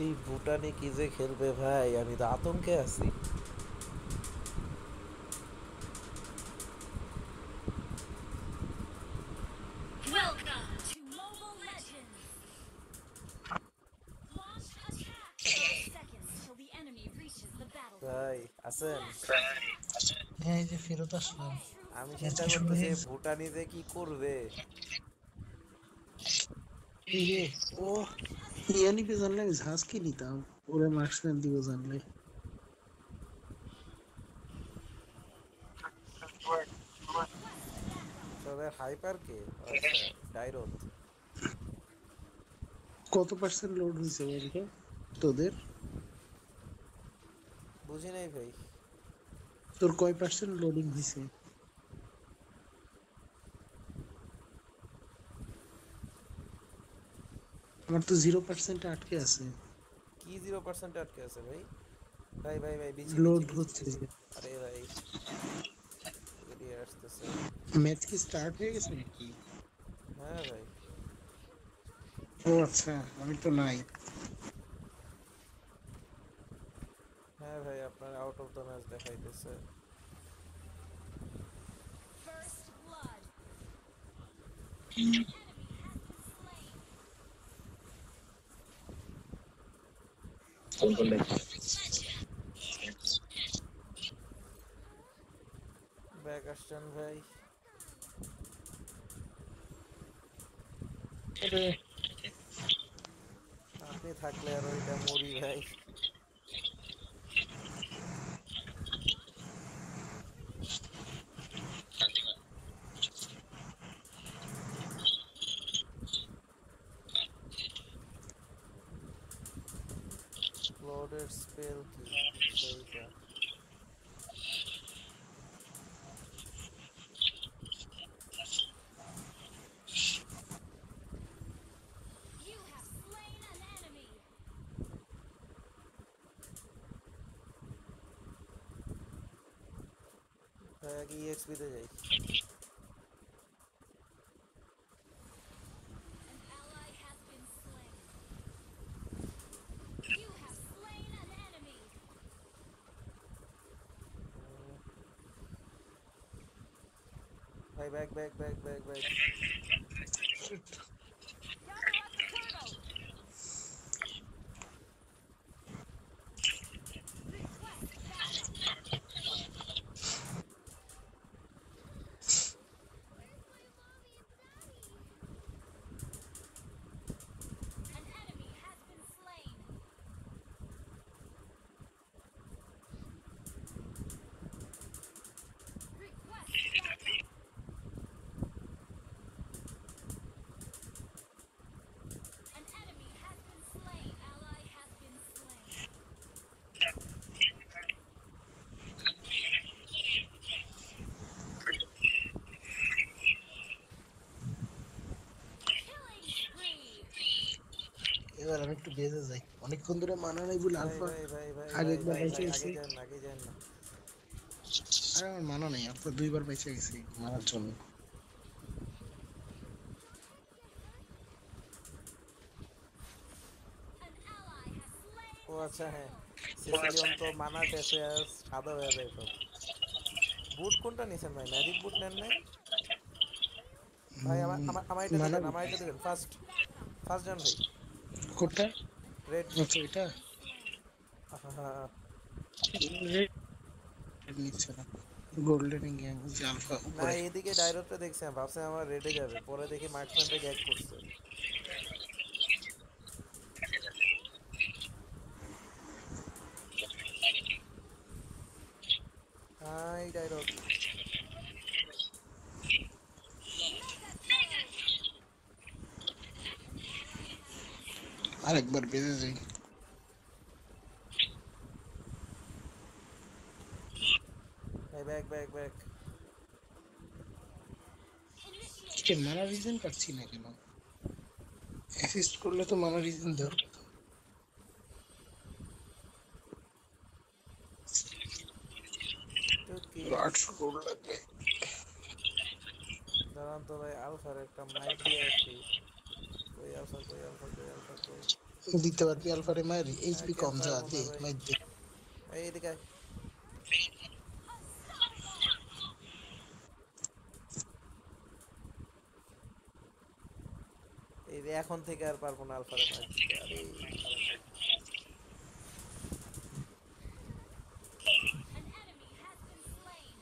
এই ভুটানে কি যে খেলবে ভাই, আমি তো আতঙ্কে আছি। Welcome to Mobile Legends! Launch attack! 5 seconds till the enemy reaches the battlefield. ভাই আছেন? হ্যাঁ, এই যে ফেরত আসলাম। True আমি ম্যাচ চিন্তা কি শুরু করতেছি হয়ে গেছে? ভুটানি যে কি করবে। এই রে, ও ইয়া নিতে জানলে আমি ঝাঁজকে নিতাম। ওরে মার্কসম্যান দিব জানলে। request backup. তোদের হাইপার কে? আচ্ছা, ডাইরথ। কত পার্সেন্ট লোড হয়েছে বলতো তোদের? বুঝি নাই ভাই। তোর কয় পার্সেন্ট লোডিং হয়েছে? আমার তো 0% আটকে আছে। কি 0% আটকে আছে ভাই? ভাই ভাই ভাই, বিচি বিচি লোড বিচি হচ্ছে বিচি। যে। আরে ভাই, বেরিয়ে আসতেছে। ম্যাচ কি স্টার্ট হয়ে গেছে নাকি? হ্যাঁ ভাই। ও আচ্ছা, আমি তো নাই। হ্যাঁ ভাই, আপনার আউট অফ দ্য ম্যাচ দেখাইতেছে। First blood. Enemy has been slain. Back আসছেন ভাই। আরে আপনি থাকলে আর ওইটা মরি ভাই। ক্লোডের স্পেল কি? আচ্ছা, এইটা। You have slain an enemy. ভাই আগে ইএক্সপি তে যাই। An ally has been slain. You have slain an enemy. ভাই back back back back back. Gather at the portal. Request backup. An enemy has been slain. Request backup. An enemy has been slain. Ally has been slain. Killing spree. এবার আমি একটু বেজে যাই, অনেকক্ষণ ধরে মানা নাই বলে ভাই আলফা ভাই ভাই ভাই আগে ভাই একবার ভাই বেঁচে ভাই, গেছি। আগে যান না, আগে যান না। আরে আমার মানা নেই, আলফা দুইবার বেঁচে গেছি মারার জন্য। An ally has slain O the আচ্ছা, হ্যাঁ। turtle. সিসিলিয়ন তো মানা শেষ হয়ে সাদা হয়ে যায় সব। বুট কোনটা নিছেন ভাই? ম্যাজিক বুট নেন নাই? ভাই আমার আমার আমার এটা মানা দিবেন, আমার এটা দিবেন ফার্স্ট। Request backup. ফার্স্ট জন ভাই। কোনটা? রেড। আচ্ছা, এটা Slain. নিচ্ছে না। গোল্ডেন গ্যাং যে আলফা না, উপরে। এদিকে ডাইরেক্টটা দেখছি, আমি ভাবছি আমার রেডে যাবে, পরে দেখি মার্কসম্যানটা গ্যাগ করছে। হাই direct. Mega kill. An ally has been slain. আরেকবার বেজে যাই। ভাই ব্যাক ব্যাক ব্যাক। কে Initiate মানা রিজন engagement. পাচ্ছি না কেন? অ্যাসিস্ট করলে তো মানা রিজন দেওয়ার কথা। টুকি। 800 গোল্ড লাগবে। দাঁড়ান তো ভাই, আলফার একটা মাইট দিয়ে আসি। কই আলফা, কই আলফা, কই আলফা, কই? দিতে পারবি আলফারে মায়ের এইচপি কেন কম যা পারবো না দে ভাই? মাইর দে। এদিকে আয়। এই যে এখন থেকে আর পারবো না আলফারে মার দিতে। আরে An enemy has been slain.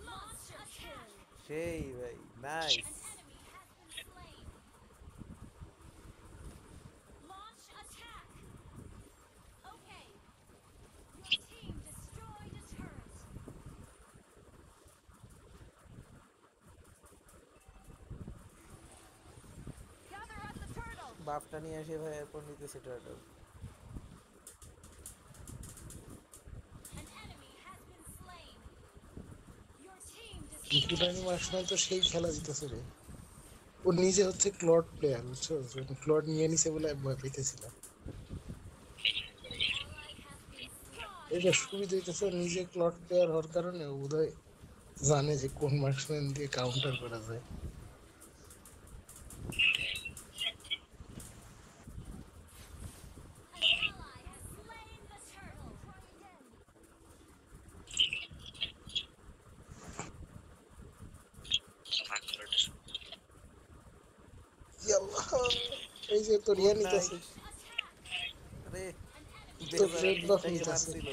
Monster kill. সেই ভাই, nice. An enemy has been slain. Launch attack. Okay. Your team destroyed a turret. Gather at the turtle. বাপটা নিয়ে আসে ভাই, এরপর নিতেছে turtle. An enemy has been slain. Your team ইকুটানি destroyed a marshal তো turret. সেই খেলা জিতেছে রে। ও নিজে হচ্ছে ক্লড প্লেয়ার, বুঝছো? ক্লড নিয়ে নিছে বলে ভয় পেতেছিলাম। An ally has been slain. এটা সুবিধা হইতেছে নিজে ক্লড প্লেয়ার হওয়ার কারণে ও বোধহয় জানে যে কোন মার্কসম্যান দিয়ে কাউন্টার করা যায়। An ally has slain the turtle. Try again. ইয়াল্লাহ, এই যে তোর ইয়া গুড নিতেছে, নাইট। Attack. আরে An enemy. তোর বেচারা রেড বাফ ঠিকঠাকই নিতেছে। মারছিল,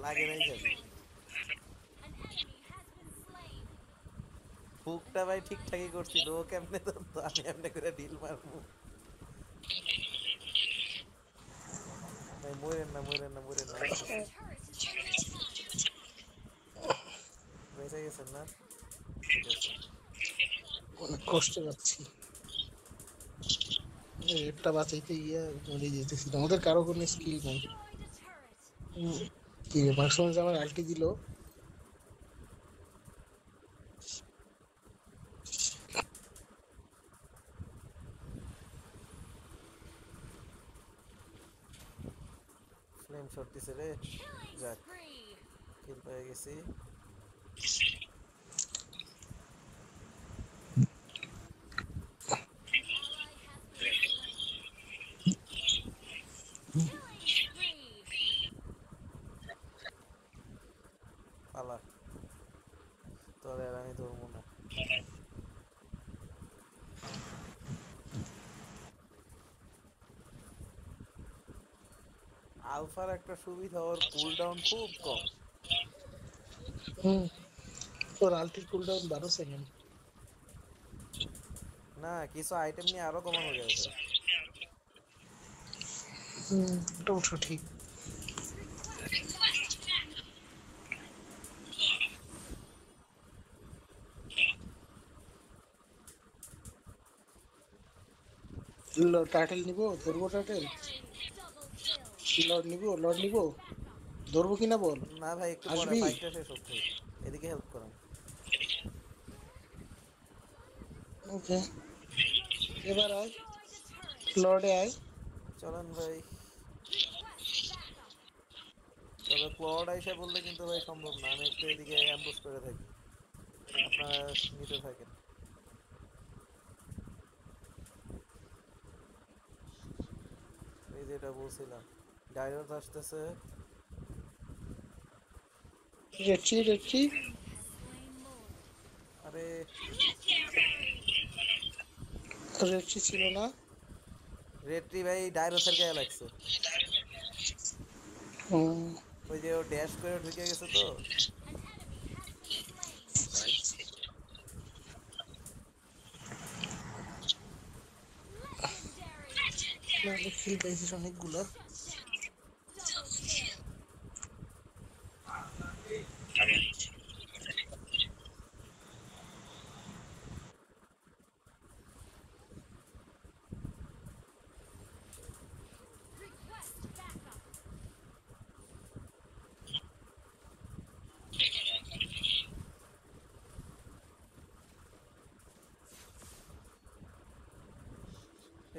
লাগে নাই খালি। An enemy has been slain. হুকটা ভাই ঠিকঠাকই করছিল, ও কেমনে ধরতো, আমি এমনি করে ঢিল মারবো। ভাই মরেন না, মরেন না, মরেন না, আসতেছি। Your turret is under attack. বেঁচে গেছেন না? ঠিক আছে। অনেক কষ্ট পাচ্ছি, রেডটা বাঁচাইতে গিয়া মরে যেতেছিল। আমাদের কারো কোনো স্কিল নাই। Destroyed a turret. কি মার্কসম্যান যে আমার আল্টি দিল, ফ্লেম শট দিছে রে। Killing যাক, spree. কিল পেয়ে গেছি। An ally has been slain. Killing spree. পালা, তোরে আর আমি ধরবো না। আলফার একটা সুবিধা, ওর কুলডাউন খুব কম। তোর আল্টির কুলডাউন 12 সেকেন্ড। না, কিছু আইটেম নিয়ে আরো কমানো যায় ভাই। এটা অবশ্য ঠিক। টাইটেল নিব, ধরবো টাইটেল। Double kill. লর্ড নিব, লর্ড নিব, ধরবো কিনা বল। না ভাই, একটু পরে আসবি? ফাইটটা শেষ হোক ভাই। এদিকে হেল্প করেন। ওকে, এবার আয়, Destroyed a turret. লর্ডে আয়। চলেন ভাই। Request backup. তবে ক্লড আইসা বললে কিন্তু ভাই সম্ভব না, আমি একটু এদিকে অ্যাম্বুশ করে থাকি, আপনারা নিতে থাকেন। এই যেটা বলছিলাম, ডাইরথ আসতেছে। রেডছি রেডছি। Has slain Lord. আরে রেডছি ছিল না। রেডটি ভাই ডাইরথের গায়ে লাগছে। হুম, ওই যে ও ড্যাশ করে ঢুকে গেছে তো। An enemy has been slain. Legendary. কিল পাইছিস অনেকগুলো। Shut down. Double kill. Request backup.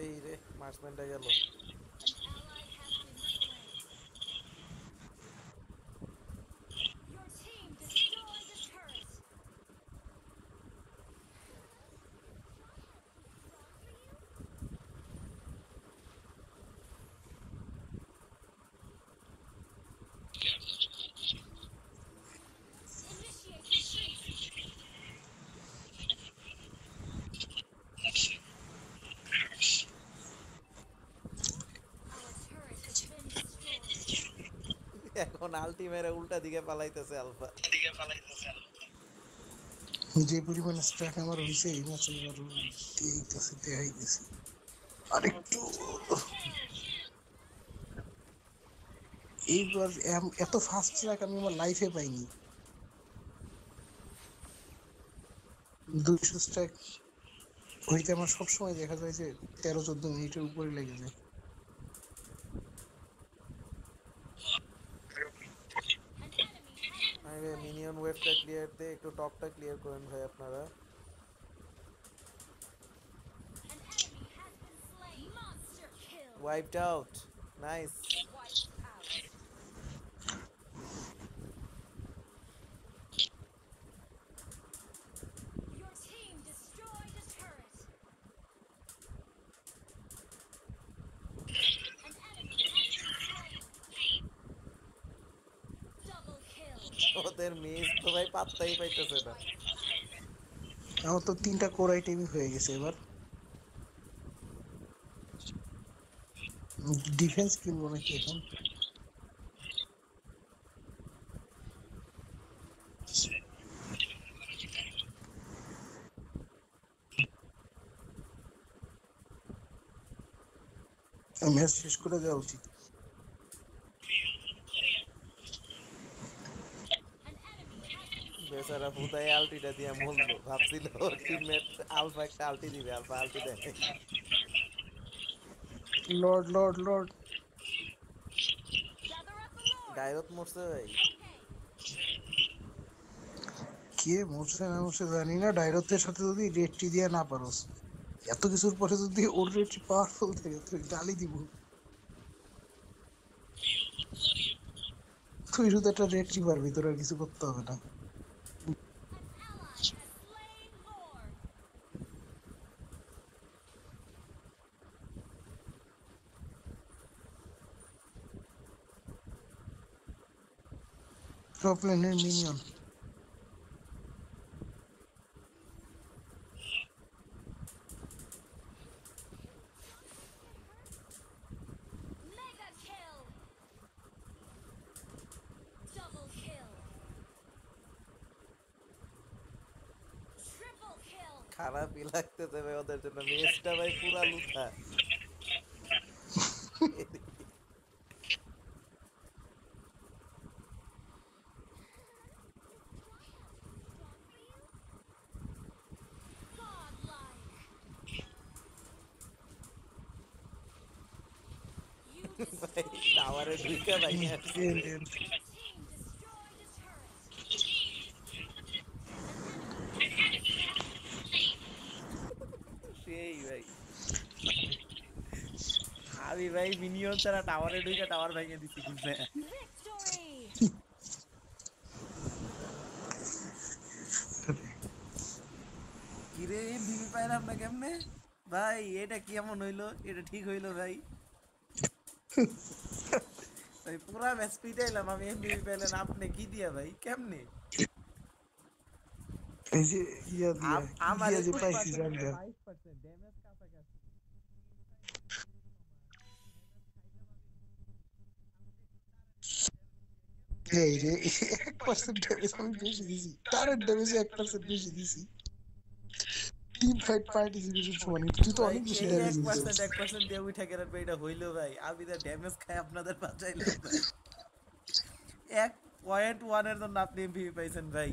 এই রে, মার্সম্যানটা গেল। An ally has been slain. Your team destroyed a turret. আলটি মেরে উল্টা দিকে পালাইতেছে আলফা। যে পরিমাণ স্ট্রাক আমার হইছে এই ম্যাচে এবার দিতেছে দেখাইতেছে আরেকটু এইবার এত ফাস্ট ট্র্যাক আমি আমার লাইফে পাইনি। 200 স্ট্রাক হইতে আমার সবসময় দেখা যায় যে 13-14 মিনিটের উপরে লেগে যায়। An enemy has been আরে slain. মিনিয়ন ওয়েভটা ক্লিয়ার দিয়ে একটু টপটা ক্লিয়ার করেন ভাই আপনারা। An enemy has been slain. Monster kill. Wiped out, nice. Wiped out. Your team destroyed a turret. An enemy has been slain. Double kill. ওদের miss তো ভাই পাত্তাই পাইতেছে না। আমার তো 3টা কোর আইটেমই হয়ে গেছে এবার। ডিফেন্স কিনবো নাকি এখন? ম্যাচ শেষ করে দেওয়া উচিত। An enemy has been বেচারা ফুতাই আলটিটা দিয়ে মরলো, ভাবছিল টিমমেট আলফা একটা আলটি দিবে, আলফা আলটি দেয়। Lord Lord Lord gather up the lord. ডাইরত মরছে ভাই। কে মরছে না মরছে জানি না, ডাইরতের সাথে যদি রেডটি দিয়া না পারোস, এত কিছুর পরে যদি ওর রেডটি পাওয়ারফুল থাকে তুই গালি দিব। তুই শুধু একটা রেডটি পারবি, তোর আর কিছু করতে হবে না। An ally has slain Lord. Top লেনের minion Mega kill. Double kill. Triple kill. খারাপই লাগতেছে ভাই ওদের জন্য, মেসটা ভাই পুরা লুথা। Godlike. You ভাই destroyed. টাওয়ারে ঢুইকা ভাই আসছে। Your team destroyed a turret. সেই ভাই আমি ভাই মিনিয়ন ছাড়া টাওয়ারে ঢুইকা টাওয়ার ভেঙে দিছি কিন্তু। Victory. কিরে এমভিপি পাইলাম না কেমনে ভাই? এটা কি এমন হইলো? এটা ঠিক হইলো ভাই? ভাই পুরা ম্যাচ পিটাইলাম আমি, এমভিপি পাইলেন আপনি কি দিয়া ভাই? কেমনে? এই যে ইয়া দিয়া আমার ইয়া যে পাইছি জানলা 5% ড্যামেজ কাছাকাছি। এই রে 1% ড্যামেজ আমি বেশি দিছি, টারের ড্যামেজ 1% বেশি দিছি। টিম ফাইট পার্টিসিপেশন সমান, তুই তো ভাই অনেক বেশি এই ড্যামেজ 1% দিছিস। 1% দিয়ে উঠা গেলেন ভাই, এটা হইলো ভাই? আমি তো ড্যামেজ খাই আপনাদের বাঁচাইলাম ভাই। 1.1 এর জন্য আপনি এমভিপি পাইছেন ভাই।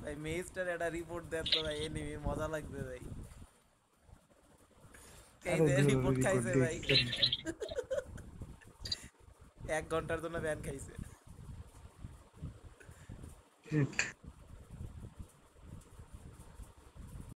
ভাই মেইস্টার একটা রিপোর্ট দেন তো ভাই, এনিমি মজা লাগবে ভাই। এই আরে যে দূর রিপোর্ট রিপোর্ট খাইছে ভাই, দেখতে 1 ঘন্টার জন্য ব্যান খাইছে। শিট